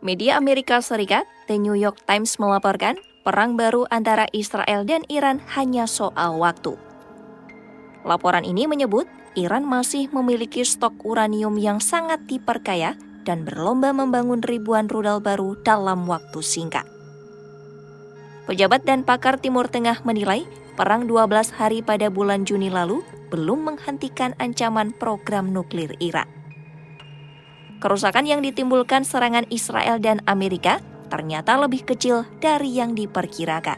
Media Amerika Serikat, The New York Times melaporkan, perang baru antara Israel dan Iran hanya soal waktu. Laporan ini menyebut, Iran masih memiliki stok uranium yang sangat diperkaya dan berlomba membangun ribuan rudal baru dalam waktu singkat. Pejabat dan pakar Timur Tengah menilai, perang 12 hari pada bulan Juni lalu belum menghentikan ancaman program nuklir Iran. Kerusakan yang ditimbulkan serangan Israel dan Amerika ternyata lebih kecil dari yang diperkirakan.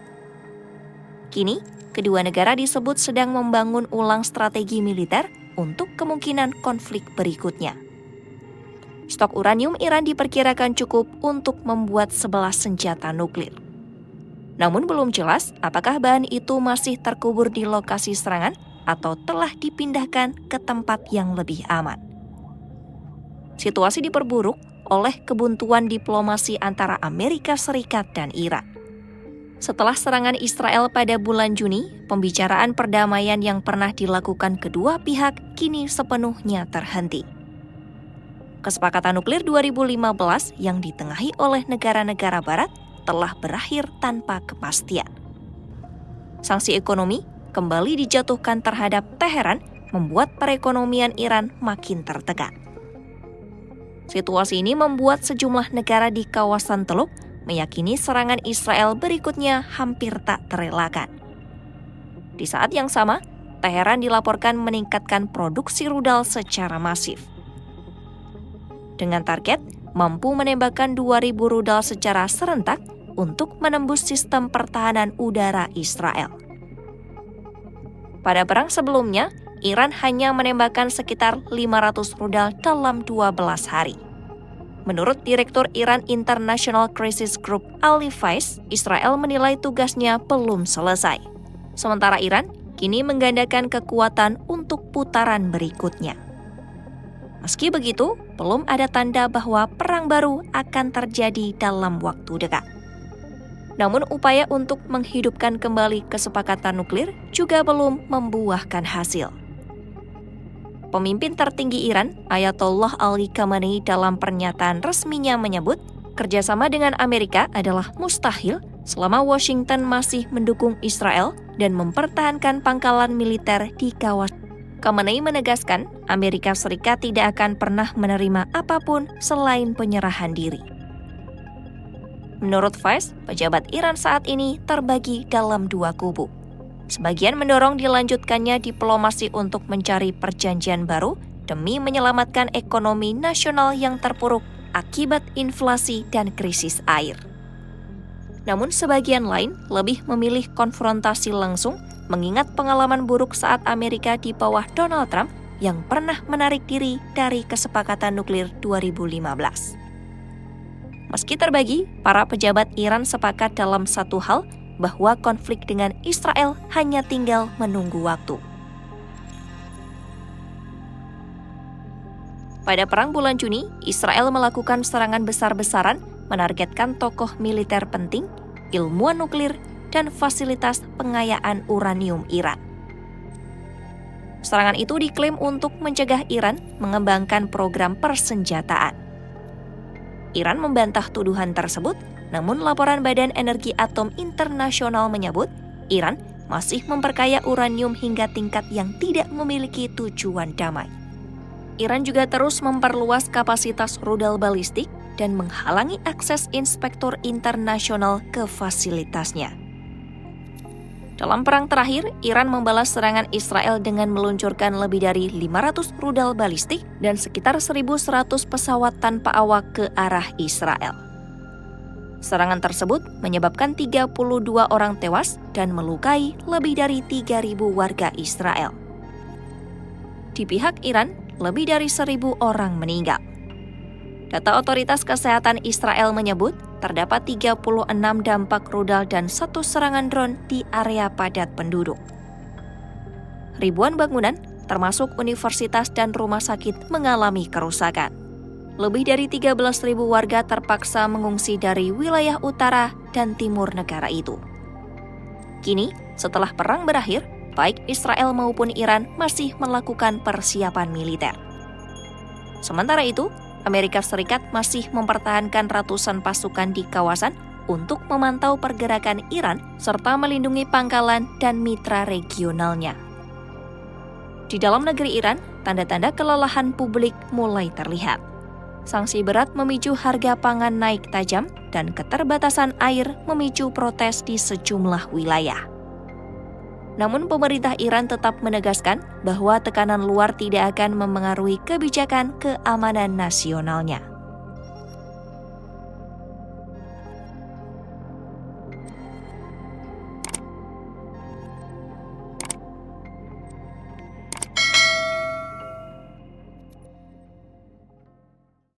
Kini, kedua negara disebut sedang membangun ulang strategi militer untuk kemungkinan konflik berikutnya. Stok uranium Iran diperkirakan cukup untuk membuat 11 senjata nuklir. Namun belum jelas apakah bahan itu masih terkubur di lokasi serangan atau telah dipindahkan ke tempat yang lebih aman. Situasi diperburuk oleh kebuntuan diplomasi antara Amerika Serikat dan Iran. Setelah serangan Israel pada bulan Juni, pembicaraan perdamaian yang pernah dilakukan kedua pihak kini sepenuhnya terhenti. Kesepakatan nuklir 2015 yang ditengahi oleh negara-negara barat telah berakhir tanpa kepastian. Sanksi ekonomi kembali dijatuhkan terhadap Teheran, membuat perekonomian Iran makin tertekan. Situasi ini membuat sejumlah negara di kawasan Teluk meyakini serangan Israel berikutnya hampir tak terelakkan. Di saat yang sama, Teheran dilaporkan meningkatkan produksi rudal secara masif. Dengan target mampu menembakkan 2.000 rudal secara serentak untuk menembus sistem pertahanan udara Israel. Pada perang sebelumnya, Iran hanya menembakkan sekitar 500 rudal dalam 12 hari. Menurut Direktur Iran International Crisis Group Ali Faiz, Israel menilai tugasnya belum selesai. Sementara Iran kini menggandakan kekuatan untuk putaran berikutnya. Meski begitu, belum ada tanda bahwa perang baru akan terjadi dalam waktu dekat. Namun upaya untuk menghidupkan kembali kesepakatan nuklir juga belum membuahkan hasil. Pemimpin tertinggi Iran, Ayatollah Ali Khamenei dalam pernyataan resminya menyebut, kerjasama dengan Amerika adalah mustahil selama Washington masih mendukung Israel dan mempertahankan pangkalan militer di kawasan. Khamenei menegaskan, Amerika Serikat tidak akan pernah menerima apapun selain penyerahan diri. Menurut Faiz, pejabat Iran saat ini terbagi dalam dua kubu. Sebagian mendorong dilanjutkannya diplomasi untuk mencari perjanjian baru demi menyelamatkan ekonomi nasional yang terpuruk akibat inflasi dan krisis air. Namun sebagian lain lebih memilih konfrontasi langsung mengingat pengalaman buruk saat Amerika di bawah Donald Trump yang pernah menarik diri dari kesepakatan nuklir 2015. Meski terbagi, para pejabat Iran sepakat dalam satu hal, bahwa konflik dengan Israel hanya tinggal menunggu waktu. Pada perang bulan Juni, Israel melakukan serangan besar-besaran, menargetkan tokoh militer penting, ilmuwan nuklir, dan fasilitas pengayaan uranium Iran. Serangan itu diklaim untuk mencegah Iran mengembangkan program persenjataan. Iran membantah tuduhan tersebut, namun laporan Badan Energi Atom Internasional menyebut Iran masih memperkaya uranium hingga tingkat yang tidak memiliki tujuan damai. Iran juga terus memperluas kapasitas rudal balistik dan menghalangi akses inspektur internasional ke fasilitasnya. Dalam perang terakhir, Iran membalas serangan Israel dengan meluncurkan lebih dari 500 rudal balistik dan sekitar 1.100 pesawat tanpa awak ke arah Israel. Serangan tersebut menyebabkan 32 orang tewas dan melukai lebih dari 3.000 warga Israel. Di pihak Iran, lebih dari 1.000 orang meninggal. Data otoritas kesehatan Israel menyebut terdapat 36 dampak rudal dan 1 serangan drone di area padat penduduk. Ribuan bangunan, termasuk universitas dan rumah sakit, mengalami kerusakan. Lebih dari 13.000 warga terpaksa mengungsi dari wilayah utara dan timur negara itu. Kini, setelah perang berakhir, baik Israel maupun Iran masih melakukan persiapan militer. Sementara itu, Amerika Serikat masih mempertahankan ratusan pasukan di kawasan untuk memantau pergerakan Iran serta melindungi pangkalan dan mitra regionalnya. Di dalam negeri Iran, tanda-tanda kelelahan publik mulai terlihat. Sanksi berat memicu harga pangan naik tajam dan keterbatasan air memicu protes di sejumlah wilayah. Namun pemerintah Iran tetap menegaskan bahwa tekanan luar tidak akan memengaruhi kebijakan keamanan nasionalnya.